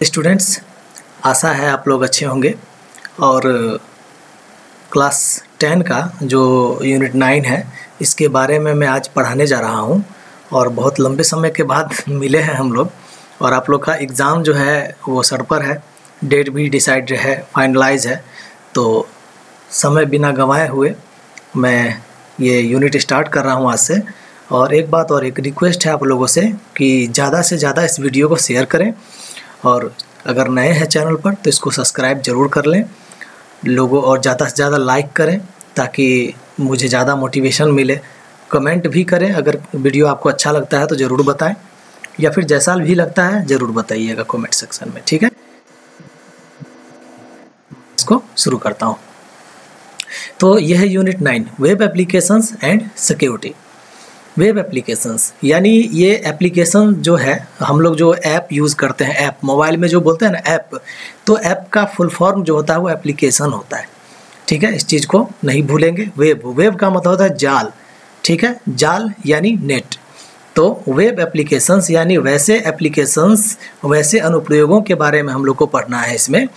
Students, आशा है आप लोग अच्छे होंगे और क्लास 10 का जो यूनिट 9 है इसके बारे में मैं आज पढ़ाने जा रहा हूं और बहुत लंबे समय के बाद मिले हैं हम लोग और आप लोग का एग्ज़ाम जो है वो सर पर है, डेट भी डिसाइड है, फाइनलाइज है। तो समय बिना गंवाए हुए मैं ये यूनिट स्टार्ट कर रहा हूँ आज से। और एक बात और एक रिक्वेस्ट है आप लोगों से कि ज़्यादा से ज़्यादा इस वीडियो को शेयर करें और अगर नए हैं चैनल पर तो इसको सब्सक्राइब ज़रूर कर लें लोगों, और ज़्यादा से ज़्यादा लाइक करें ताकि मुझे ज़्यादा मोटिवेशन मिले। कमेंट भी करें, अगर वीडियो आपको अच्छा लगता है तो ज़रूर बताएं या फिर जैसा भी लगता है ज़रूर बताइएगा कमेंट सेक्शन में, ठीक है। इसको शुरू करता हूँ। तो यह है unit 9, web applications and security. Web applications यानी ये एप्लीकेशन जो है हम लोग जो ऐप यूज़ करते हैं, ऐप मोबाइल में जो बोलते हैं ना ऐप, तो ऐप का फुल फॉर्म जो होता है वो एप्लीकेशन होता है, ठीक है। इस चीज़ को नहीं भूलेंगे। वेब का मतलब होता है जाल, ठीक है, जाल यानी नेट। तो वेब एप्लीकेशंस यानी वैसे एप्लीकेशंस, वैसे अनुप्रयोगों के बारे में हम लोग को पढ़ना है इसमें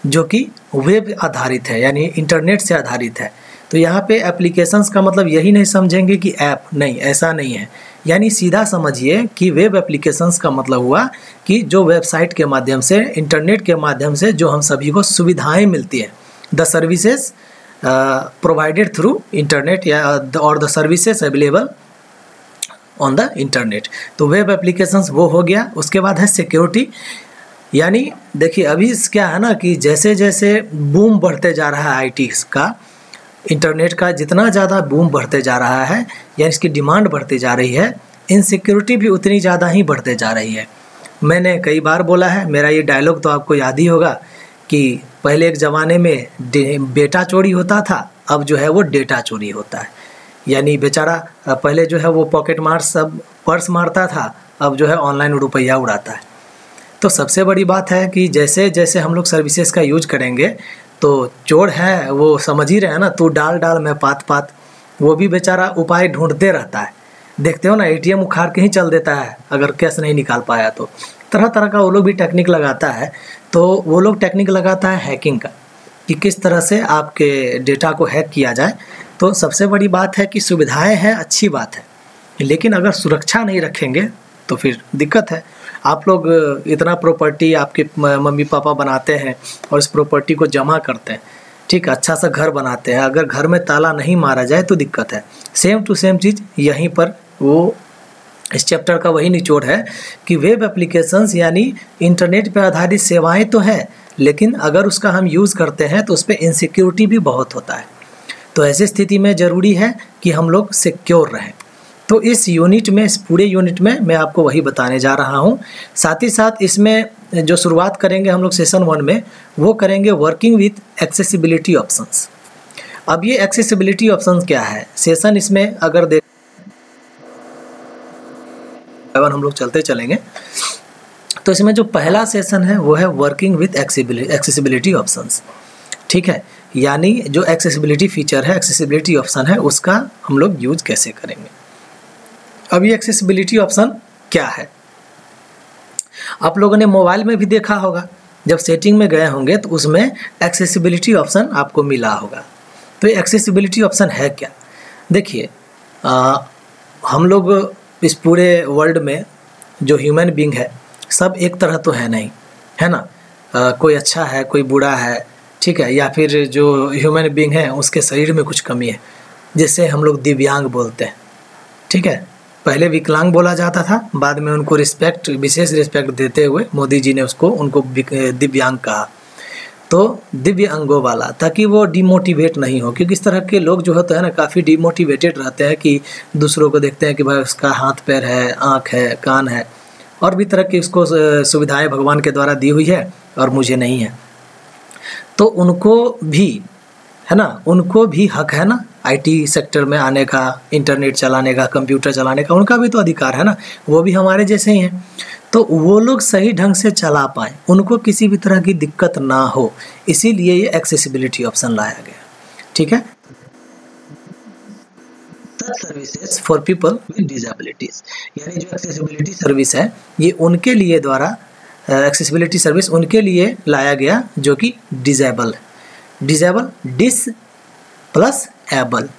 जो कि वेब आधारित है यानी इंटरनेट से आधारित है। तो यहाँ पे एप्लीकेशंस का मतलब यही नहीं समझेंगे कि ऐप, नहीं, ऐसा नहीं है। यानी सीधा समझिए कि वेब एप्लीकेशंस का मतलब हुआ कि जो वेबसाइट के माध्यम से, इंटरनेट के माध्यम से जो हम सभी को सुविधाएं मिलती हैं, the services provided through internet या और the services available on the internet. तो वेब एप्लीकेशंस वो हो गया। उसके बाद है सिक्योरिटी, यानी देखिए अभी क्या है ना कि जैसे जैसे बूम बढ़ते जा रहा है आईटी का, इंटरनेट का जितना ज़्यादा बूम बढ़ते जा रहा है या इसकी डिमांड बढ़ती जा रही है, इनसिक्योरिटी भी उतनी ज़्यादा ही बढ़ते जा रही है। मैंने कई बार बोला है, मेरा ये डायलॉग तो आपको याद ही होगा कि पहले एक ज़माने में बेटा चोरी होता था, अब जो है वो डेटा चोरी होता है। यानी बेचारा पहले जो है वो पॉकेट मार सब पर्स मारता था, अब जो है ऑनलाइन रुपया उड़ाता है। तो सबसे बड़ी बात है कि जैसे जैसे हम लोग सर्विसेज का यूज करेंगे तो चोर है वो समझ ही रहे हैं ना, तू डाल डाल मैं पात पात, वो भी बेचारा उपाय ढूंढते रहता है। देखते हो ना, एटीएम उखाड़ के ही चल देता है अगर कैश नहीं निकाल पाया तो। तरह तरह का वो लोग भी टेक्निक लगाता है। तो वो लोग टेक्निक लगाता है हैकिंग का कि किस तरह से आपके डेटा को हैक किया जाए। तो सबसे बड़ी बात है कि सुविधाएं हैं, अच्छी बात है, लेकिन अगर सुरक्षा नहीं रखेंगे तो फिर दिक्कत है। आप लोग इतना प्रॉपर्टी आपके मम्मी पापा बनाते हैं और इस प्रॉपर्टी को जमा करते हैं, ठीक, अच्छा सा घर बनाते हैं, अगर घर में ताला नहीं मारा जाए तो दिक्कत है। सेम टू सेम चीज़ यहीं पर वो इस चैप्टर का वही निचोड़ है कि वेब एप्लीकेशंस यानी इंटरनेट पर आधारित सेवाएं तो हैं, लेकिन अगर उसका हम यूज़ करते हैं तो उस पर इनसिक्योरिटी भी बहुत होता है। तो ऐसी स्थिति में ज़रूरी है कि हम लोग सिक्योर रहें। तो इस यूनिट में, इस पूरे यूनिट में मैं आपको वही बताने जा रहा हूँ। साथ ही साथ इसमें जो शुरुआत करेंगे हम लोग सेशन 1 में, वो करेंगे वर्किंग विथ एक्सेसिबिलिटी ऑप्शंस। अब ये एक्सेसिबिलिटी ऑप्शंस क्या है, सेशन इसमें अगर देख हम लोग चलते चलेंगे तो इसमें जो पहला सेशन है वो है वर्किंग विथ एक्सेसिबिलिटी ऑप्शंस, ठीक है। यानी जो एक्सेसिबिलिटी फीचर है, एक्सेसिबिलिटी ऑप्शन है, उसका हम लोग यूज कैसे करेंगे। अब ये एक्सेसिबिलिटी ऑप्शन क्या है, आप लोगों ने मोबाइल में भी देखा होगा, जब सेटिंग में गए होंगे तो उसमें एक्सेसिबिलिटी ऑप्शन आपको मिला होगा। तो ये एक्सेसिबिलिटी ऑप्शन है क्या, देखिए हम लोग इस पूरे वर्ल्ड में जो ह्यूमन बीइंग है सब एक तरह तो है नहीं, है ना। कोई अच्छा है, कोई बुरा है, ठीक है, या फिर जो ह्यूमन बीइंग है उसके शरीर में कुछ कमी है, जिससे हम लोग दिव्यांग बोलते हैं, ठीक है। पहले विकलांग बोला जाता था, बाद में उनको रिस्पेक्ट, विशेष रिस्पेक्ट देते हुए मोदी जी ने उनको दिव्यांग कहा। तो दिव्य अंगों वाला, ताकि वो डिमोटिवेट नहीं हो, क्योंकि इस तरह के लोग जो होते हैं ना काफ़ी डिमोटिवेटेड रहते हैं कि दूसरों को देखते हैं कि भाई उसका हाथ पैर है, आँख है, कान है, और भी तरह की उसको सुविधाएं भगवान के द्वारा दी हुई है और मुझे नहीं है। तो उनको भी, है ना, उनको भी हक है ना आईटी सेक्टर में आने का, इंटरनेट चलाने का, कंप्यूटर चलाने का, उनका भी तो अधिकार है ना, वो भी हमारे जैसे ही हैं। तो वो लोग सही ढंग से चला पाएँ, उनको किसी भी तरह की दिक्कत ना हो, इसीलिए ये एक्सेसिबिलिटी ऑप्शन लाया गया, ठीक है। Services for people with disabilities, यानी जो एक्सेसिबिलिटी सर्विस है ये उनके लिए द्वारा एक्सेसिबिलिटी सर्विस उनके लिए लाया गया जो कि डिजेबल है। डिजेबल डिस प्लस एबल,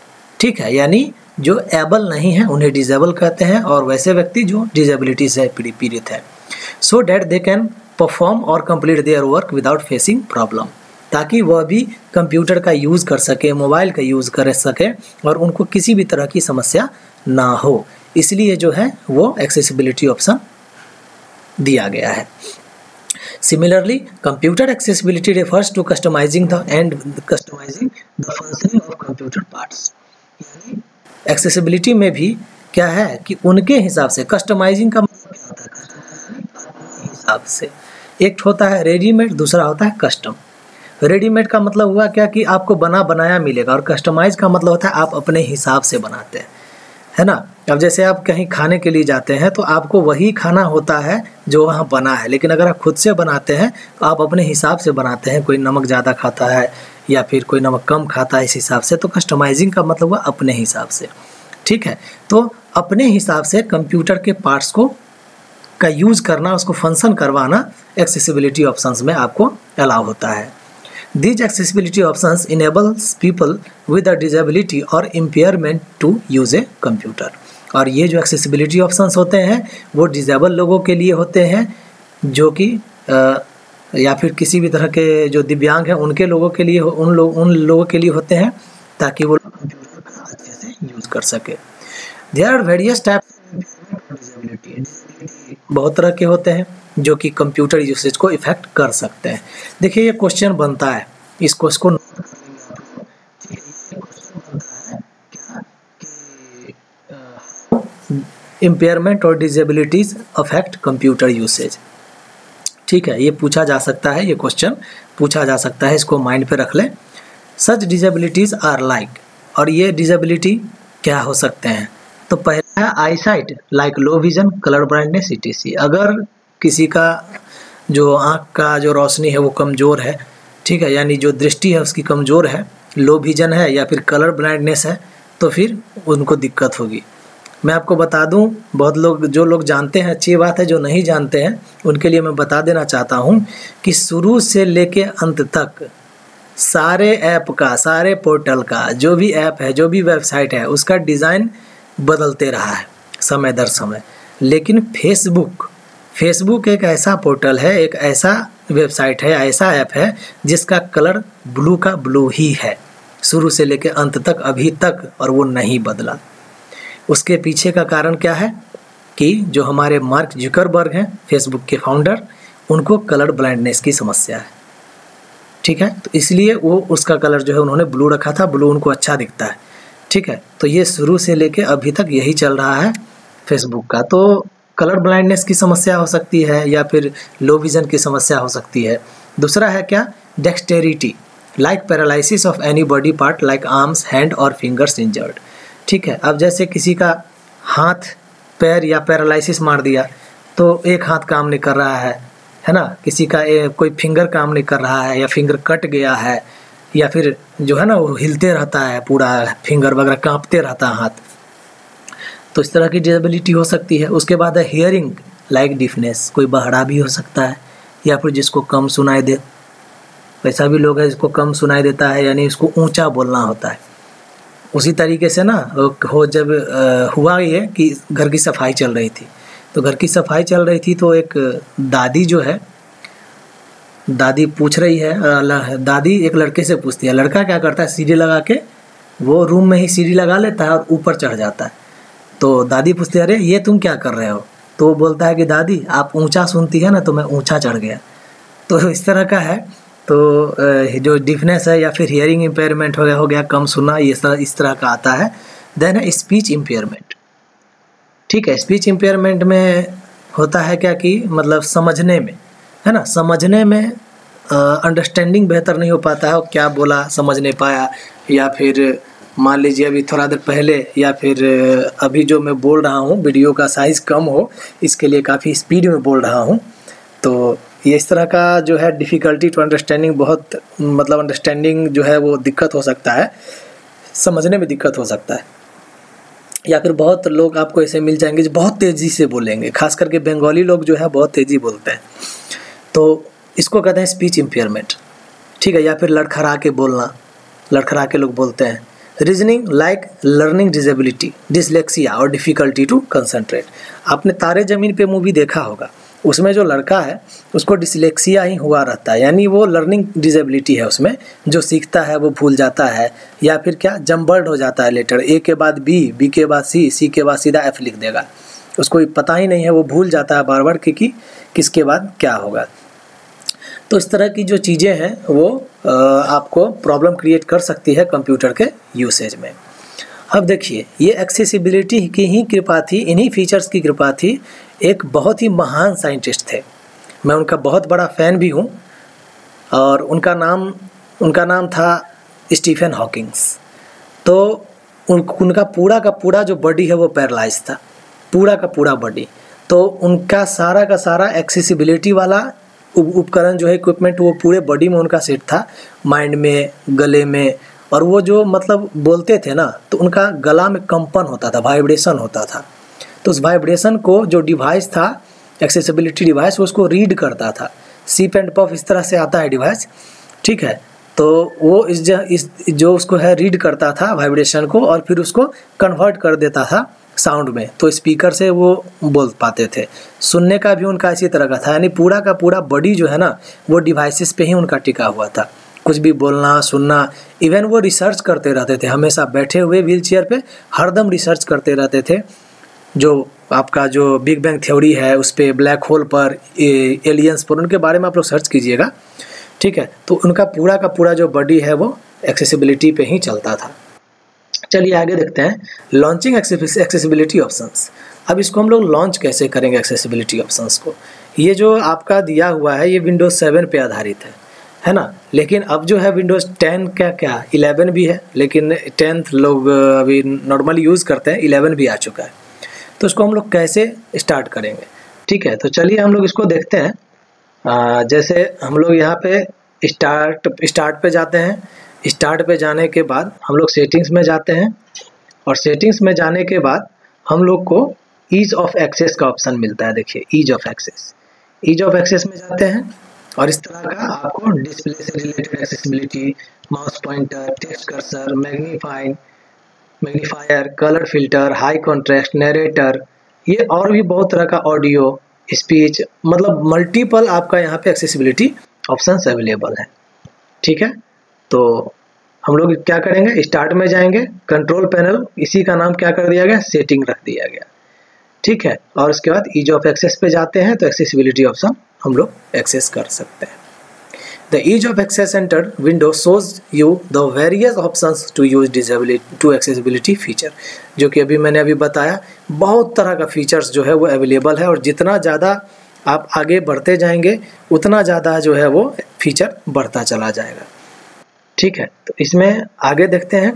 ठीक है, यानी जो एबल नहीं है उन्हें डिजेबल कहते हैं, और वैसे व्यक्ति जो डिजेबिलिटी से पीड़ित है। So that they can perform और complete their work without facing problem, ताकि वह भी कंप्यूटर का यूज़ कर सके, मोबाइल का यूज़ कर सके और उनको किसी भी तरह की समस्या ना हो, इसलिए जो है वो एक्सेसिबिलिटी ऑप्शन दिया गया है। Similarly, computer accessibility refers to customizing the functioning of computer parts. यानी accessibility में भी क्या है कि उनके हिसाब से, कस्टमाइजिंग का मतलब क्या होता है, कस्टमाइजिंग अपने हिसाब से। एक होता है रेडीमेड, दूसरा होता है कस्टम। रेडीमेड का मतलब हुआ क्या कि आपको बना बनाया मिलेगा, और कस्टमाइज का मतलब होता है आप अपने हिसाब से बनाते हैं, है ना। अब जैसे आप कहीं खाने के लिए जाते हैं तो आपको वही खाना होता है जो वहाँ बना है, लेकिन अगर आप खुद से बनाते हैं तो आप अपने हिसाब से बनाते हैं, कोई नमक ज़्यादा खाता है या फिर कोई नमक कम खाता है, इस हिसाब से। तो कस्टमाइजिंग का मतलब हुआ अपने हिसाब से, ठीक है। तो अपने हिसाब से कंप्यूटर के पार्ट्स का यूज़ करना, उसको फंक्शन करवाना एक्सेसिबिलिटी ऑप्शंस में आपको अलाउ होता है। These accessibility options enables people with a disability or impairment to use a computer. और ये जो accessibility options होते हैं वो डिजेबल लोगों के लिए होते हैं, जो कि या फिर किसी भी तरह के जो दिव्यांग हैं उनके लोगों के लिए, उन लोगों के लिए होते हैं, ताकि वो कंप्यूटर का अच्छे से यूज़ कर सके। There are various types of disability. बहुत तरह के होते हैं जो कि कंप्यूटर यूसेज को इफेक्ट कर सकते हैं। देखिए ये क्वेश्चन बनता है, इसको नोट कर लेंगे आप लोग, ठीक है। ये क्वेश्चन बनता है क्या कि इम्पेयरमेंट और डिसेबिलिटीज अफेक्ट कंप्यूटर यूसेज, ठीक है। ये पूछा जा सकता है, ये क्वेश्चन पूछा जा सकता है, इसको माइंड पे रख लें। सच डिसेबिलिटीज आर लाइक, और ये डिसेबिलिटी क्या हो सकते हैं, तो पहला है eye sight like low vision, colour blindness, etc। अगर किसी का जो आँख का जो रोशनी है वो कमज़ोर है, ठीक है, यानी जो दृष्टि है उसकी कमज़ोर है, लो विजन है या फिर कलर ब्लाइंडनेस है, तो फिर उनको दिक्कत होगी। मैं आपको बता दूं, बहुत लोग, जो लोग जानते हैं अच्छी बात है, जो नहीं जानते हैं उनके लिए मैं बता देना चाहता हूं कि शुरू से लेके अंत तक सारे ऐप का, सारे पोर्टल का, जो भी ऐप है, जो भी वेबसाइट है, उसका डिज़ाइन बदलते रहा है समय दर समय। लेकिन फेसबुक एक ऐसा पोर्टल है, एक ऐसा वेबसाइट है, ऐसा ऐप है जिसका कलर ब्लू का ब्लू ही है शुरू से लेकर अंत तक, अभी तक, और वो नहीं बदला। उसके पीछे का कारण क्या है कि जो हमारे मार्क जुकरबर्ग हैं, फेसबुक के फाउंडर, उनको कलर ब्लाइंडनेस की समस्या है, ठीक है। तो इसलिए वो उसका कलर जो है उन्होंने ब्लू रखा था, ब्लू उनको अच्छा दिखता है, ठीक है। तो ये शुरू से लेके अभी तक यही चल रहा है फेसबुक का। तो कलर ब्लाइंडनेस की समस्या हो सकती है या फिर लो विजन की समस्या हो सकती है। दूसरा है क्या, dexterity like paralysis of any body part like arms, hand और फिंगर्स इंजर्ड, ठीक है। अब जैसे किसी का हाथ, पैर या पैरालिसिस मार दिया तो एक हाथ काम नहीं कर रहा है ना, किसी का कोई फिंगर काम नहीं कर रहा है या फिंगर कट गया है, या फिर जो है ना वो हिलते रहता है, पूरा फिंगर वगैरह कांपते रहता है हाथ, तो इस तरह की डिसेबिलिटी हो सकती है। उसके बाद है हियरिंग लाइक डिफनेस, कोई बहरा भी हो सकता है या फिर जिसको कम सुनाई दे, वैसा भी लोग है जिसको कम सुनाई देता है, यानी इसको ऊंचा बोलना होता है। उसी तरीके से ना जब हुआ ये कि घर की सफाई चल रही थी, तो घर की सफाई चल रही थी तो एक दादी जो है, दादी पूछ रही है, दादी एक लड़के से पूछती है, लड़का क्या करता है, सीढ़ी लगा के वो रूम में ही सीढ़ी लगा लेता है और ऊपर चढ़ जाता है। तो दादी पूछती है, अरे ये तुम क्या कर रहे हो, तो वो बोलता है कि दादी आप ऊंचा सुनती है ना, तो मैं ऊंचा चढ़ गया। तो इस तरह का है। तो जो डिफनेस है या फिर हियरिंग इम्पेयरमेंट हो गया कम सुनना, ये इस तरह का आता है। देन है स्पीच इम्पेयरमेंट, ठीक है। स्पीच इम्पेयरमेंट में होता है क्या कि मतलब समझने में, है ना, समझने में अंडरस्टैंडिंग बेहतर नहीं हो पाता है, और क्या बोला समझ नहीं पाया, या फिर मान लीजिए अभी थोड़ा देर पहले या फिर अभी जो मैं बोल रहा हूँ वीडियो का साइज़ कम हो, इसके लिए काफ़ी स्पीड में बोल रहा हूँ, तो ये इस तरह का जो है डिफ़िकल्टी टू अंडरस्टैंडिंग, बहुत मतलब अंडरस्टैंडिंग जो है वो दिक्कत हो सकता है, समझने में दिक्कत हो सकता है। या फिर बहुत लोग आपको ऐसे मिल जाएंगे जो बहुत तेज़ी से बोलेंगे, खास करके बंगाली लोग जो है बहुत तेज़ी बोलते हैं। तो इसको कहते हैं स्पीच इम्पेयरमेंट, ठीक है, या फिर लड़खड़ा के बोलना, लड़खड़ा के लोग बोलते हैं। Reasoning like learning disability, dyslexia और डिफ़िकल्टी टू कंसंट्रेट। आपने तारे ज़मीन पे मूवी देखा होगा, उसमें जो लड़का है उसको डिसलेक्सिया ही हुआ रहता है, यानी वो लर्निंग डिसेबिलिटी है, उसमें जो सीखता है वो भूल जाता है, या फिर क्या जम्बल्ड हो जाता है लेटर, ए के बाद बी, बी के बाद सी, सी के बाद सीधा एफ लिख देगा, उसको पता ही नहीं है, वो भूल जाता है बार बार कि किसके बाद क्या होगा। तो इस तरह की जो चीज़ें हैं वो आपको प्रॉब्लम क्रिएट कर सकती है कंप्यूटर के यूसेज में। अब देखिए, ये एक्सेसिबिलिटी की ही कृपा थी, इन्हीं फीचर्स की कृपा थी, एक बहुत ही महान साइंटिस्ट थे, मैं उनका बहुत बड़ा फ़ैन भी हूँ, और उनका नाम था स्टीफन हॉकिंग्स। तो उनका पूरा का पूरा जो बॉडी है वो पैरालाइज था, पूरा का पूरा बॉडी। तो उनका सारा का सारा एक्सेसिबिलिटी वाला उपकरण जो है, इक्विपमेंट, वो पूरे बॉडी में उनका सेट था, माइंड में, गले में। और वो जो मतलब बोलते थे ना, तो उनका गला में कंपन होता था, वाइब्रेशन होता था। तो उस वाइब्रेशन को जो डिवाइस था, एक्सेसिबिलिटी डिवाइस, उसको रीड करता था। सिप एंड पफ इस तरह से आता है डिवाइस, ठीक है। तो वो इस जो उसको है रीड करता था वाइब्रेशन को, और फिर उसको कन्वर्ट कर देता था साउंड में, तो स्पीकर से वो बोल पाते थे। सुनने का भी उनका इसी तरह का था, यानी पूरा का पूरा बॉडी जो है ना, वो डिवाइसेस पे ही उनका टिका हुआ था। कुछ भी बोलना, सुनना, इवन वो रिसर्च करते रहते थे, हमेशा बैठे हुए व्हील चेयर पे हरदम रिसर्च करते रहते थे। जो आपका जो बिग बैंग थ्योरी है उस पर, ब्लैक होल पर, एलियंस पर, उनके बारे में आप लोग सर्च कीजिएगा, ठीक है। तो उनका पूरा का पूरा जो बॉडी है वो एक्सेसिबिलिटी पे ही चलता था। चलिए आगे देखते हैं, लॉन्चिंग एक्सेसिबिलिटी ऑप्शंस। अब इसको हम लोग लॉन्च कैसे करेंगे एक्सेसिबिलिटी ऑप्शंस को। ये जो आपका दिया हुआ है ये विंडोज़ 7 पे आधारित है ना। लेकिन अब जो है विंडोज़ 10 का क्या 11 भी है, लेकिन 10th लोग अभी नॉर्मली यूज़ करते हैं, 11 भी आ चुका है। तो इसको हम लोग कैसे स्टार्ट करेंगे, ठीक है। तो चलिए हम लोग इसको देखते हैं। जैसे हम लोग यहाँ पे स्टार्ट पे जाते हैं। स्टार्ट पे जाने के बाद हम लोग सेटिंग्स में जाते हैं, और सेटिंग्स में जाने के बाद हम लोग को ईज ऑफ एक्सेस का ऑप्शन मिलता है। देखिए, ईज ऑफ एक्सेस में जाते हैं, और इस तरह का आपको डिस्प्ले से related accessibility, mouse pointer, text cursor, magnifier, colour filter, high contrast, narrator, ये और भी बहुत तरह का ऑडियो, स्पीच, मतलब मल्टीपल आपका यहाँ पे एक्सेसिबिलिटी ऑप्शंस अवेलेबल है, ठीक है। तो हम लोग क्या करेंगे, स्टार्ट में जाएंगे, कंट्रोल पैनल, इसी का नाम क्या कर दिया गया, सेटिंग रख दिया गया, ठीक है। और उसके बाद ईज ऑफ एक्सेस पे जाते हैं, तो एक्सेसिबिलिटी ऑप्शन हम लोग एक्सेस कर सकते हैं। The ease of access enter window shows you the various options to use disability to accessibility feature, जो कि अभी मैंने बताया, बहुत तरह का फीचर्स जो है वो अवेलेबल है, और जितना ज़्यादा आप आगे बढ़ते जाएंगे उतना ज़्यादा जो है वो फीचर बढ़ता चला जाएगा, ठीक है। तो इसमें आगे देखते हैं,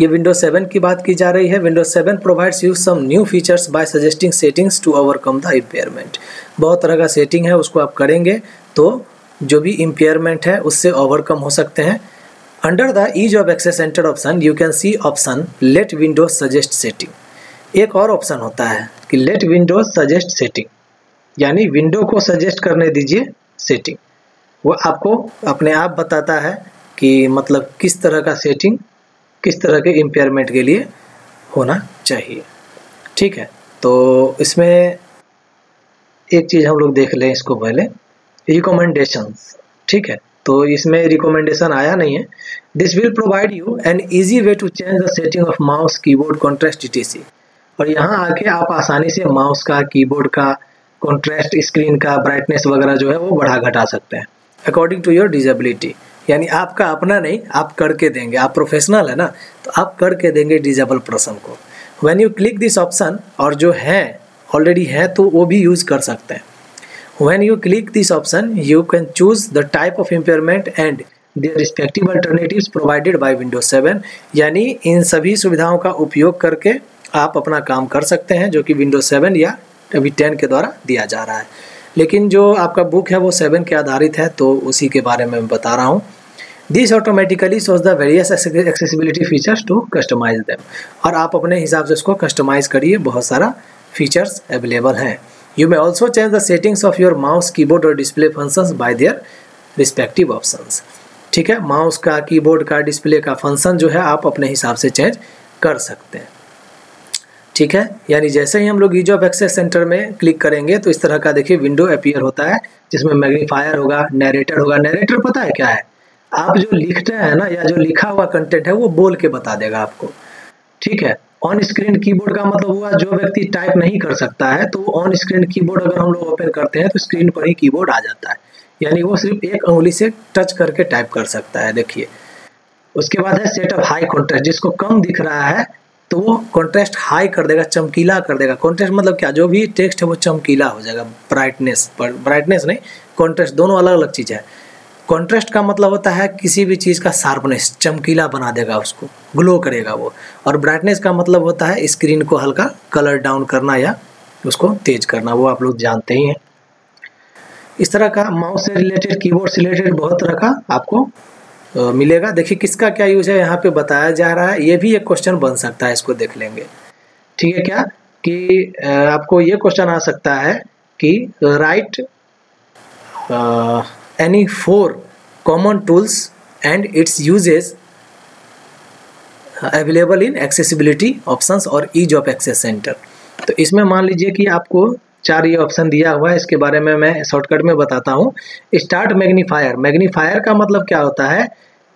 ये विंडोज 7 की बात की जा रही है। Windows 7 provides you some new features by suggesting settings to overcome the impairment. बहुत तरह का सेटिंग है, उसको आप करेंगे तो जो भी इम्पेयरमेंट है उससे ओवरकम हो सकते हैं। Under the ease of access enter option you can see option let Windows suggest setting. एक और ऑप्शन होता है कि लेट विंडोज सजेस्ट सेटिंग, यानी विंडो को सजेस्ट करने दीजिए सेटिंग। वो आपको अपने आप बताता है कि मतलब किस तरह का सेटिंग किस तरह के इम्पेयरमेंट के लिए होना चाहिए, ठीक है। तो इसमें एक चीज़ हम लोग देख लें इसको पहले, रिकमेंडेशंस, ठीक है। तो इसमें रिकमेंडेशन आया नहीं है। This will provide you an easy way to change the setting of mouse, keyboard, contrast etc। और यहाँ आके आप आसानी से माउस का, कीबोर्ड का, कॉन्ट्रास्ट, स्क्रीन का ब्राइटनेस वगैरह जो है वो बढ़ा घटा सकते हैं अकॉर्डिंग टू योर डिजेबिलिटी। यानी आपका अपना नहीं, आप करके देंगे, आप प्रोफेशनल है ना, तो आप करके देंगे डिजेबल पर्सन को। When you click this option, और जो है ऑलरेडी है तो वो भी यूज़ कर सकते हैं। When you click this option you can choose the type of impairment and their respective alternatives provided by Windows 7। यानी इन सभी सुविधाओं का उपयोग करके आप अपना काम कर सकते हैं, जो कि विंडोज 7 या अभी 10 के द्वारा दिया जा रहा है। लेकिन जो आपका बुक है वो 7 के आधारित है, तो उसी के बारे में मैं बता रहा हूँ। This automatically shows the various accessibility features to customize them. और आप अपने हिसाब से इसको कस्टमाइज़ करिए, बहुत सारा फीचर्स अवेलेबल हैं। You may also change the settings of your mouse, keyboard और display functions by their respective options. ठीक है, माउस का, कीबोर्ड का, डिस्प्ले का फंक्शन जो है आप अपने हिसाब से चेंज कर सकते हैं। ठीक है, यानी जैसे ही हम लोग ईज ऑफ एक्सेस सेंटर में क्लिक करेंगे तो इस तरह का देखिए विंडो अपीयर होता है, जिसमें मैग्नीफायर होगा, नरेटर होगा। नरेटर पता है क्या है? आप जो लिखते हैं ना, या जो लिखा हुआ कंटेंट है वो बोल के बता देगा आपको। ठीक है, ऑन स्क्रीन कीबोर्ड का मतलब हुआ जो व्यक्ति टाइप नहीं कर सकता है, तो ऑन स्क्रीन कीबोर्ड अगर हम लोग ओपन करते हैं तो स्क्रीन पर ही कीबोर्ड आ जाता है, यानी वो सिर्फ एक उंगली से टच करके टाइप कर सकता है। देखिए, उसके बाद है सेट ऑफ हाई कॉन्ट्रास्ट, जिसको कम दिख रहा है तो वो कॉन्ट्रास्ट हाई कर देगा, चमकीला कर देगा। कॉन्ट्रास्ट मतलब क्या? जो भी टेक्स्ट है वो चमकीला हो जाएगा। ब्राइटनेस नहीं, कॉन्ट्रास्ट दोनों अलग अलग चीज़ है। कॉन्ट्रास्ट का मतलब होता है किसी भी चीज़ का शार्पनेस, चमकीला बना देगा उसको, ग्लो करेगा वो। और ब्राइटनेस का मतलब होता है स्क्रीन को हल्का कलर डाउन करना या उसको तेज करना, वो आप लोग जानते ही हैं। इस तरह का माउस से रिलेटेड, कीबोर्ड से रिलेटेड बहुत तरह का आपको मिलेगा। देखिए किसका क्या यूज है यहाँ पे बताया जा रहा है, ये भी एक क्वेश्चन बन सकता है, इसको देख लेंगे। ठीक है, क्या कि आपको ये क्वेश्चन आ सकता है कि right any 4 common tools and its uses available in accessibility options और ease of access center। तो इसमें मान लीजिए कि आपको 4 ये ऑप्शन दिया हुआ है, इसके बारे में मैं शॉर्टकट में बताता हूँ। Start magnifier. मैग्नीफायर का मतलब क्या होता है,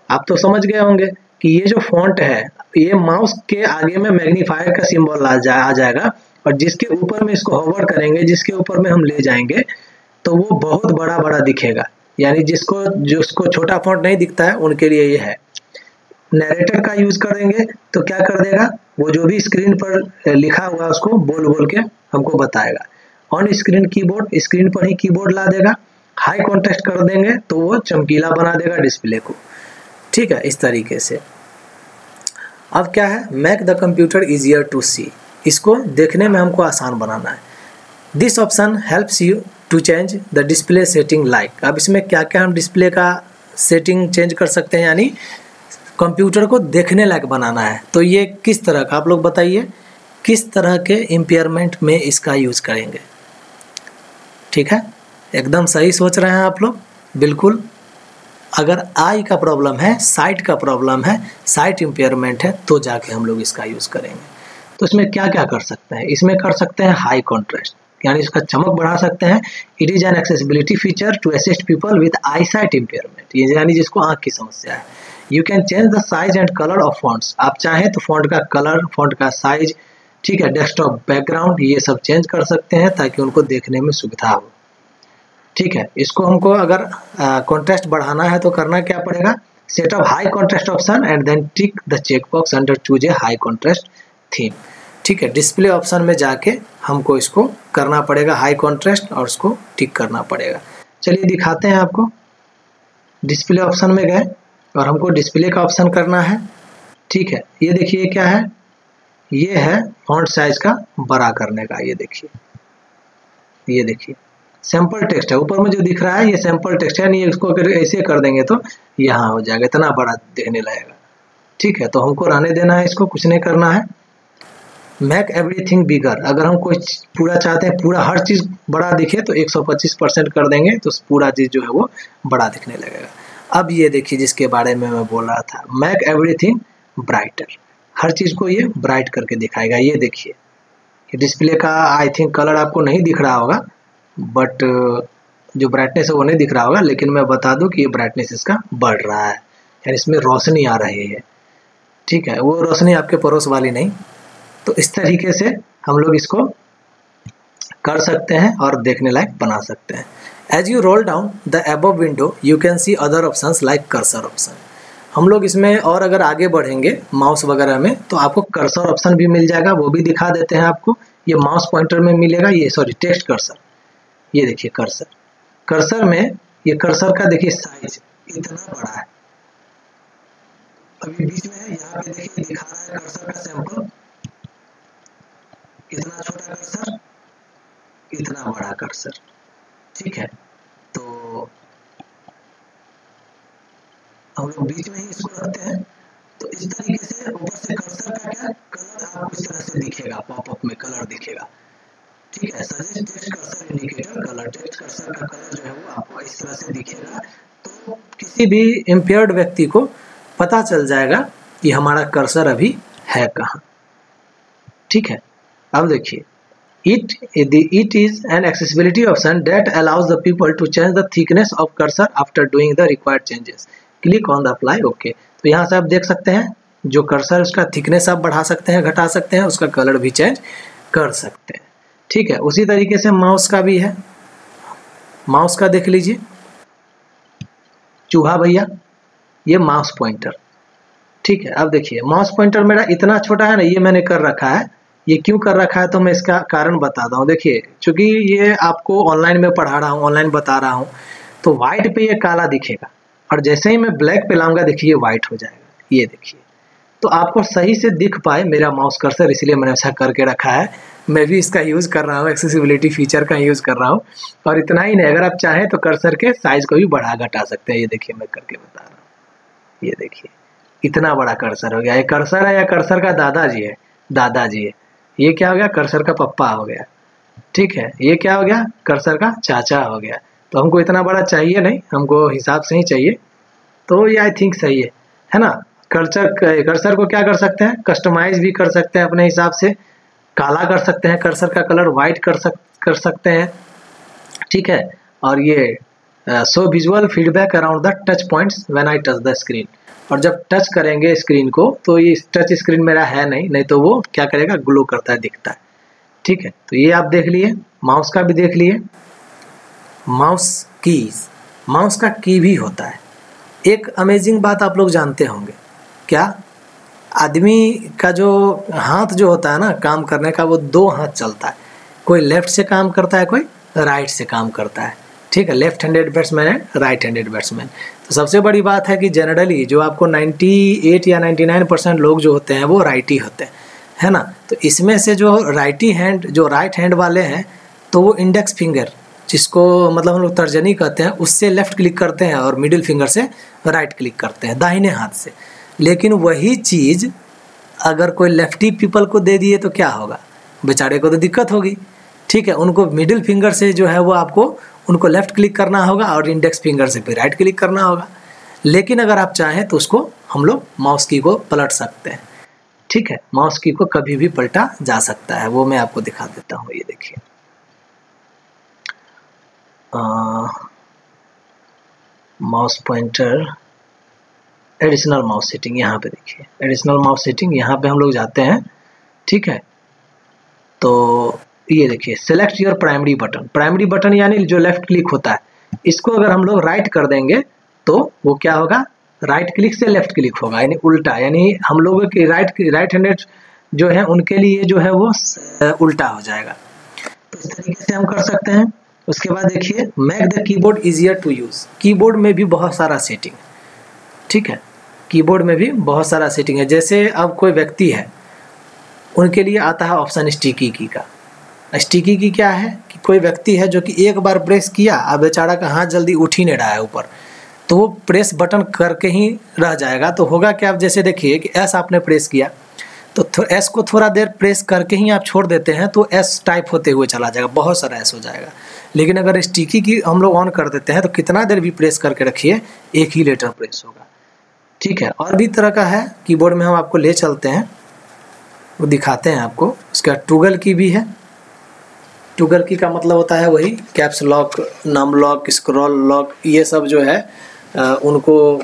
आप तो समझ गए होंगे कि ये जो फॉन्ट है, ये माउस के आगे में मैग्नीफायर का सिंबल आ जाएगा, और जिसके ऊपर में इसको होवर करेंगे, जिसके ऊपर में हम ले जाएंगे तो वो बहुत बड़ा बड़ा दिखेगा। यानी जिसको छोटा फॉन्ट नहीं दिखता है उनके लिए ये है। नरेटर का यूज करेंगे तो क्या कर देगा, वो जो भी स्क्रीन पर लिखा हुआ उसको बोल बोल के हमको बताएगा। ऑन स्क्रीन कीबोर्ड, स्क्रीन पर ही कीबोर्ड ला देगा। हाई कॉन्ट्रास्ट कर देंगे तो वो चमकीला बना देगा डिस्प्ले को। ठीक है, इस तरीके से। अब क्या है, make the computer easier to see. इसको देखने में हमको आसान बनाना है। This option helps you to change the display setting like. अब इसमें क्या क्या हम डिस्प्ले का सेटिंग चेंज कर सकते हैं, यानी कंप्यूटर को देखने लायक बनाना है। तो ये किस तरह का, आप लोग बताइए किस तरह के इम्पेयरमेंट में इसका यूज करेंगे। ठीक है, एकदम सही सोच रहे हैं आप लोग, बिल्कुल। अगर आई का प्रॉब्लम है, साइट का प्रॉब्लम है, साइट इम्पेयरमेंट है, तो जाके हम लोग इसका यूज करेंगे। तो इसमें क्या क्या कर सकते हैं, इसमें कर सकते हैं हाई कॉन्ट्रास्ट, यानी इसका चमक बढ़ा सकते हैं। It is an accessibility feature to assist people with eye sight impairment, ये यानी जिसको आंख की समस्या है। You can change the size and colour of fonts. आप चाहें तो फॉन्ट का कलर, फॉन्ट का साइज, ठीक है, डेस्कटॉप बैकग्राउंड, ये सब चेंज कर सकते हैं ताकि उनको देखने में सुविधा हो। ठीक है, इसको हमको अगर कॉन्ट्रास्ट बढ़ाना है तो करना क्या पड़ेगा, set of high contrast option and then tick the check box under choose a high contrast theme. ठीक है, डिस्प्ले ऑप्शन में जाके हमको इसको करना पड़ेगा हाई कॉन्ट्रास्ट और उसको टिक करना पड़ेगा। चलिए दिखाते हैं आपको। डिस्प्ले ऑप्शन में गए और हमको डिस्प्ले का ऑप्शन करना है। ठीक है, ये देखिए क्या है, ये है फॉन्ट साइज का बड़ा करने का। ये देखिए सैंपल टेक्स्ट है, ऊपर में जो दिख रहा है ये सैंपल टेक्स्ट है, नहीं इसको अगर ऐसे कर देंगे तो यहाँ हो जाएगा, इतना बड़ा दिखने लगेगा। ठीक है, तो हमको रहने देना है, इसको कुछ नहीं करना है। मैक एवरीथिंग बिगर, अगर हम कोई पूरा चाहते हैं, पूरा हर चीज़ बड़ा दिखे तो 125% कर देंगे तो पूरा चीज़ जो है वो बड़ा दिखने लगेगा। अब ये देखिए जिसके बारे में मैं बोल रहा था, मैक एवरीथिंग ब्राइटर, हर चीज़ को ये ब्राइट करके दिखाएगा। ये देखिए डिस्प्ले का आई थिंक कलर आपको नहीं दिख रहा होगा, बट जो ब्राइटनेस है वो नहीं दिख रहा होगा, लेकिन मैं बता दूं कि ये ब्राइटनेस इसका बढ़ रहा है, यानी इसमें रोशनी आ रही है। ठीक है, वो रोशनी आपके पड़ोस वाली नहीं। तो इस तरीके से हम लोग इसको कर सकते हैं और देखने लायक बना सकते हैं। As you roll down the above window you can see other options like cursor option. हम लोग इसमें और अगर आगे बढ़ेंगे माउस वगैरह में तो आपको कर्सर ऑप्शन भी मिल जाएगा, वो भी दिखा देते हैं आपको। ये माउस पॉइंटर में मिलेगा, ये सॉरी टेक्स्ट कर्सर, ये देखिए कर्सर। कर्सर में ये कर्सर का देखिए साइज इतना बड़ा है, अभी बीच में है, यहाँ पे देखिए दिखा रहा है कर्सर का सैंपल, इतना छोटा कर्सर, इतना बड़ा कर्सर। ठीक है, तो हम लोग बीच में ही इसको रखते हैं। तो इस तरीके से ऊपर से कर्सर का क्या कलर आपको इस तरह से दिखेगा, पॉपअप में कलर दिखेगा। ठीक है। Suggest text cursor indicator colour, text cursor का कलर जो है वो आपको इस तरह से दिखेगा, तो किसी भी इम्पेयर्ड व्यक्ति को पता चल जाएगा कि हमारा कर्सर अभी है कहाँ। ठीक है, अब देखिए, it is an accessibility option that allows the people to change the thickness of cursor after doing the required changes. Click on the apply OK। तो यहाँ से आप देख सकते हैं जो कर्सर उसका थिकनेस आप बढ़ा सकते हैं, घटा सकते हैं, उसका कलर भी चेंज कर सकते हैं। ठीक है, उसी तरीके से माउस का भी है। माउस का देख लीजिए, चूहा भैया, ये माउस पॉइंटर। ठीक है, अब देखिए माउस पॉइंटर मेरा इतना छोटा है ना, ये मैंने कर रखा है। ये क्यों कर रखा है तो मैं इसका कारण बताता हूँ। देखिए, चूंकि ये आपको ऑनलाइन में पढ़ा रहा हूँ, ऑनलाइन बता रहा हूँ, तो व्हाइट पे ये काला दिखेगा और जैसे ही मैं ब्लैक पे लाऊंगा देखिए व्हाइट हो जाएगा। ये देखिए, तो आपको सही से दिख पाए मेरा माउस कर्सर, इसलिए मैंने ऐसा करके रखा है। मैं भी इसका यूज़ कर रहा हूँ, एक्सेसिबिलिटी फीचर का यूज़ कर रहा हूँ। और इतना ही नहीं, अगर आप चाहें तो कर्सर के साइज को भी बढ़ा घटा सकते हैं। ये देखिए मैं करके बता रहा हूँ, ये देखिए इतना बड़ा कर्सर हो गया। ये कर्सर है या कर्सर का दादाजी है? दादाजी है। ये क्या हो गया? कर्सर का पप्पा हो गया। ठीक है, ये क्या हो गया? कर्सर का चाचा हो गया। तो हमको इतना बड़ा चाहिए नहीं, हमको हिसाब से ही चाहिए। तो ये आई थिंक सही है ना। कर्सर को क्या कर सकते हैं? कस्टमाइज भी कर सकते हैं अपने हिसाब से, काला कर सकते हैं, कर्सर का कलर वाइट कर सकते हैं। ठीक है, और ये show visual feedback around the touch points when I touch the screen. और जब टच करेंगे स्क्रीन को तो ये टच स्क्रीन मेरा है नहीं तो वो क्या करेगा? ग्लो करता है, दिखता है। ठीक है, तो ये आप देख लिए, माउस का भी देख लिए। माउस का की भी होता है। एक अमेजिंग बात आप लोग जानते होंगे क्या? आदमी का जो हाथ जो होता है ना काम करने का, वो दो हाथ चलता है। कोई लेफ्ट से काम करता है, कोई राइट से काम करता है। ठीक है, लेफ्ट हैंडेड बैट्समैन है, राइट हैंडेड बैट्समैन। तो सबसे बड़ी बात है कि जनरली जो आपको 98 या 99% लोग जो होते हैं वो राइटी होते हैं, है ना। तो इसमें से जो राइट हैंड वाले हैं, तो वो इंडेक्स फिंगर, जिसको मतलब हम लोग तर्जनी कहते हैं, उससे लेफ्ट क्लिक करते हैं और मिडिल फिंगर से राइट क्लिक करते हैं, दाहिने हाथ से। लेकिन वही चीज़ अगर कोई लेफ्टी पीपल को दे दिए तो क्या होगा? बेचारे को तो दिक्कत होगी। ठीक है, उनको मिडिल फिंगर से जो है वो आपको उनको लेफ्ट क्लिक करना होगा और इंडेक्स फिंगर से फिर राइट क्लिक करना होगा। लेकिन अगर आप चाहें तो उसको हम लोग माउस की को पलट सकते हैं। ठीक है, माउस की को कभी भी पलटा जा सकता है, वो मैं आपको दिखा देता हूँ। ये देखिए, mouse pointer additional mouse setting, यहाँ पे देखिए एडिशनल माउस सेटिंग, यहाँ पे हम लोग जाते हैं। ठीक है, तो ये देखिए सेलेक्ट योर प्राइमरी बटन यानी जो लेफ्ट क्लिक होता है, इसको अगर हम लोग राइट कर देंगे तो वो क्या होगा? राइट क्लिक से लेफ्ट क्लिक होगा, यानी उल्टा। यानी हम लोगों की राइट हैंडेड जो है उनके लिए जो है वो उल्टा हो जाएगा। तो इस तरीके से हम कर सकते हैं। उसके बाद देखिए make the keyboard easier to use. Keyboard में भी बहुत सारा सेटिंग। ठीक है, कीबोर्ड में भी बहुत सारा सेटिंग है। जैसे अब कोई व्यक्ति है, उनके लिए आता है ऑप्शन स्टिकी की का। स्टिकी की क्या है कि कोई व्यक्ति है जो कि एक बार प्रेस किया, अब बेचारा का हाथ जल्दी उठ ही नहीं रहा है ऊपर, तो वो प्रेस बटन करके ही रह जाएगा। तो होगा क्या? आप जैसे देखिए कि एस आपने प्रेस किया, तो एस को थोड़ा देर प्रेस करके ही आप छोड़ देते हैं तो एस टाइप होते हुए चला जाएगा, बहुत सारा एस हो जाएगा। लेकिन अगर स्टिकी की हम लोग ऑन कर देते हैं तो कितना देर भी प्रेस करके रखिए, एक ही लेटर प्रेस होगा। ठीक है, और भी तरह का है कीबोर्ड में, हम आपको ले चलते हैं, वो दिखाते हैं आपको। उसका टूगल की भी है। टूगल की का मतलब होता है वही caps lock, num lock, scroll lock, ये सब जो है उनको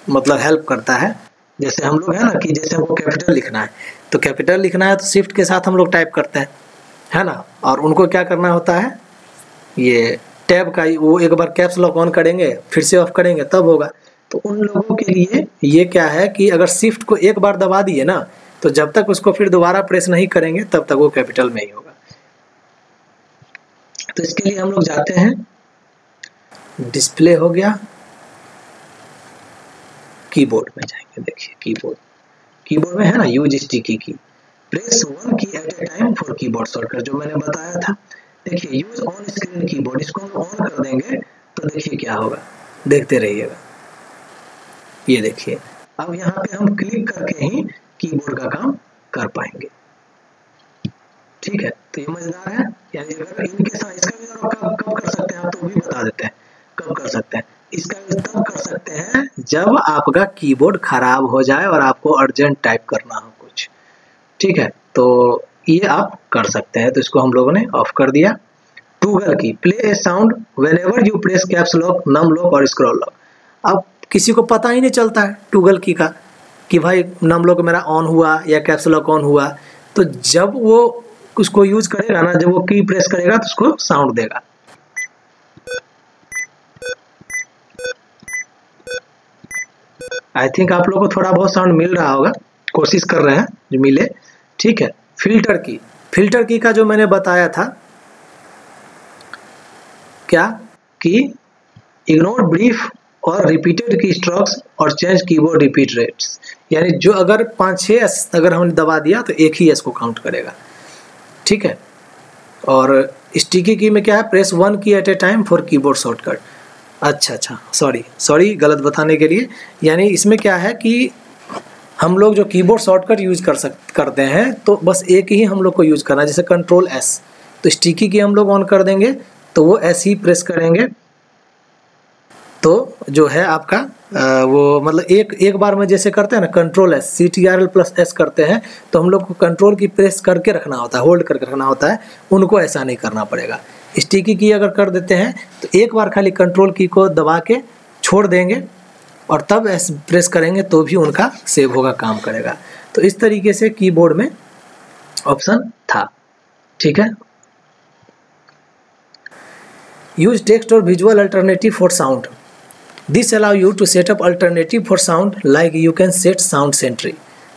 मतलब हेल्प करता है। जैसे हम लोग है ना कि जैसे हमको कैपिटल लिखना है, तो कैपिटल लिखना है तो शिफ्ट के साथ हम लोग टाइप करते हैं, है ना। और उनको क्या करना होता है, ये टैब का वो एक बार कैप्स लॉक ऑन करेंगे, फिर से ऑफ करेंगे, तब होगा। तो उन लोगों के लिए ये क्या है कि अगर शिफ्ट को एक बार दबा दिए ना, तो जब तक उसको फिर दोबारा प्रेस नहीं करेंगे तब तक वो कैपिटल में ही होगा। तो इसके लिए हम लोग जाते हैं, डिस्प्ले हो गया, कीबोर्ड में जाएंगे। देखिए कीबोर्ड में है ना यूज स्टिकी की, press 1 key at a time for keyboard shortcut, जो मैंने बताया था। देखिए यूज ऑन स्क्रीन कीबोर्ड, इसको हम ऑन कर देंगे तो देखिए क्या होगा, देखते रहिएगा। ये देखिए अब यहाँ पे हम क्लिक करके ही कीबोर्ड का काम कर पाएंगे। ठीक है, तो ये मजेदार है। यानी अगर इनके साथ इसका भी कब कब कर सकते हैं आप, तो भी बता देते हैं कब कर सकते हैं। इसका तब कर सकते हैं जब आपका कीबोर्ड खराब हो जाए और आपको अर्जेंट टाइप करना हो कुछ, ठीक है, तो ये आप कर सकते हैं। तो इसको हम लोगों ने ऑफ कर दिया। Toggle key, play a sound whenever you press caps lock, num lock और स्क्रॉल लॉक। अब किसी को पता ही नहीं चलता है टूगल की का कि भाई नम लॉक मेरा ऑन हुआ या कैप्स लॉक ऑन हुआ, तो जब वो उसको यूज करेगा ना, जब वो की प्रेस करेगा तो उसको साउंड देगा। आई थिंक आप लोगों को थोड़ा बहुत साउंड मिल रहा होगा, कोशिश कर रहे हैं जो मिले, ठीक है। फिल्टर की, फिल्टर की का जो मैंने बताया था क्या कि इग्नोर ब्रीफ और रिपीटेड की स्ट्रोक्स और चेंज कीबोर्ड रिपीट रेट्स, यानी जो अगर 5-6 एस अगर हमने दबा दिया तो एक ही एस को काउंट करेगा, ठीक है। और स्टिकी की में क्या है, press 1 key at a time for keyboard shortcut. अच्छा, सॉरी गलत बताने के लिए। यानी इसमें क्या है कि हम लोग जो कीबोर्ड शॉर्टकट यूज करते हैं तो बस एक ही हम लोग को यूज करना है, जैसे कंट्रोल एस, तो स्टिकी की हम लोग ऑन कर देंगे तो वो एस ही प्रेस करेंगे, तो जो है आपका वो मतलब एक बार में जैसे करते हैं ना कंट्रोल एस, CTRL+S करते हैं, तो हम लोग को कंट्रोल की प्रेस करके रखना होता है, होल्ड करके रखना होता है, उनको ऐसा नहीं करना पड़ेगा। स्टिकी की अगर कर देते हैं तो एक बार खाली कंट्रोल की को दबा के छोड़ देंगे और तब एस प्रेस करेंगे तो भी उनका सेव होगा, काम करेगा। तो इस तरीके से कीबोर्ड में ऑप्शन था, ठीक है। यूज टेक्स्ट और visual alternative for sound, this allow you to setup alternative for sound like you can set sound sentry.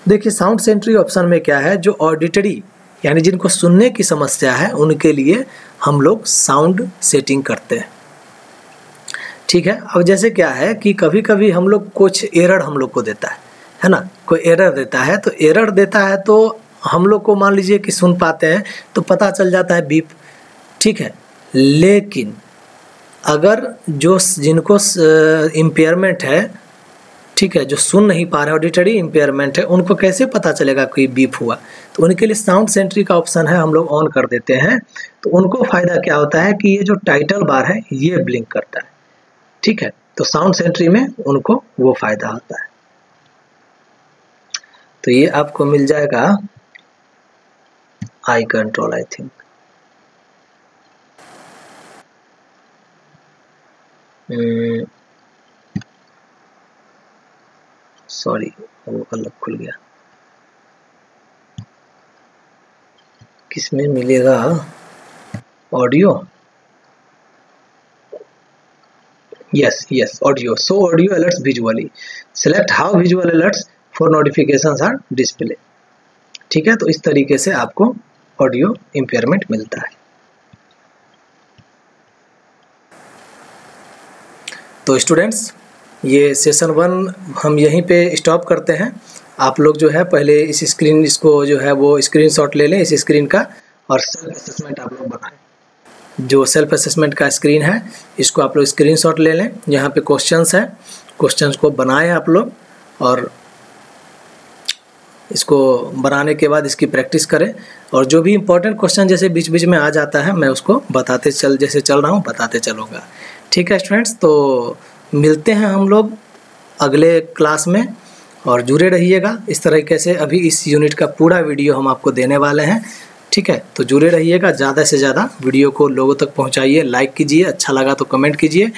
देखिए साउंड सेंट्री ऑप्शन में क्या है, जो ऑडिटरी यानी जिनको सुनने की समस्या है उनके लिए हम लोग साउंड सेटिंग करते हैं, ठीक है। अब जैसे क्या है कि कभी कभी हम लोग कुछ एरर हम लोग को देता है ना, कोई एरर देता है, तो एरर देता है तो हम लोग को मान लीजिए कि सुन पाते हैं तो पता चल जाता है बीप, ठीक है। लेकिन अगर जो जिनको इम्पेयरमेंट है, ठीक है, जो सुन नहीं पा रहे हैं, ऑडिटरी इम्पेयरमेंट है, उनको कैसे पता चलेगा कि बीप हुआ, तो उनके लिए साउंड सेंट्री का ऑप्शन है, हम लोग ऑन कर देते हैं। तो उनको फ़ायदा क्या होता है कि ये जो टाइटल बार है ये ब्लिंक करता है, ठीक है। तो साउंड सेंट्री में उनको वो फ़ायदा होता है। तो ये आपको मिल जाएगा eye control, I think sorry वो अलग खुल गया, किसमें मिलेगा audio, yes audio, so audio alerts visually, select how visual alerts for notifications are display, ठीक है। तो इस तरीके से आपको ऑडियो इम्पेयरमेंट मिलता है। तो स्टूडेंट्स ये सेशन 1 हम यहीं पे स्टॉप करते हैं। आप लोग जो है पहले इस स्क्रीन इसको जो है वो स्क्रीनशॉट ले लें इस स्क्रीन का, और सेल्फ असेसमेंट आप लोग बनाएं। जो सेल्फ असेसमेंट का स्क्रीन है इसको आप लोग स्क्रीनशॉट ले लें, यहाँ पे क्वेश्चंस है, क्वेश्चंस को बनाएं आप लोग, और इसको बनाने के बाद इसकी प्रैक्टिस करें। और जो भी इम्पोर्टेंट क्वेश्चन जैसे बीच बीच में आ जाता है मैं उसको बताते जैसे चल रहा हूँ बताते चलूँगा, ठीक है स्टूडेंट्स। तो मिलते हैं हम लोग अगले क्लास में, और जुड़े रहिएगा इस तरीके से। अभी इस यूनिट का पूरा वीडियो हम आपको देने वाले हैं, ठीक है। तो जुड़े रहिएगा, ज़्यादा से ज़्यादा वीडियो को लोगों तक पहुंचाइए, लाइक कीजिए, अच्छा लगा तो कमेंट कीजिए,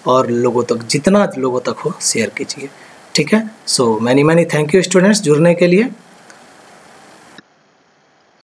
और लोगों तक जितना लोगों तक हो शेयर कीजिए, ठीक है। So many thank you students जुड़ने के लिए।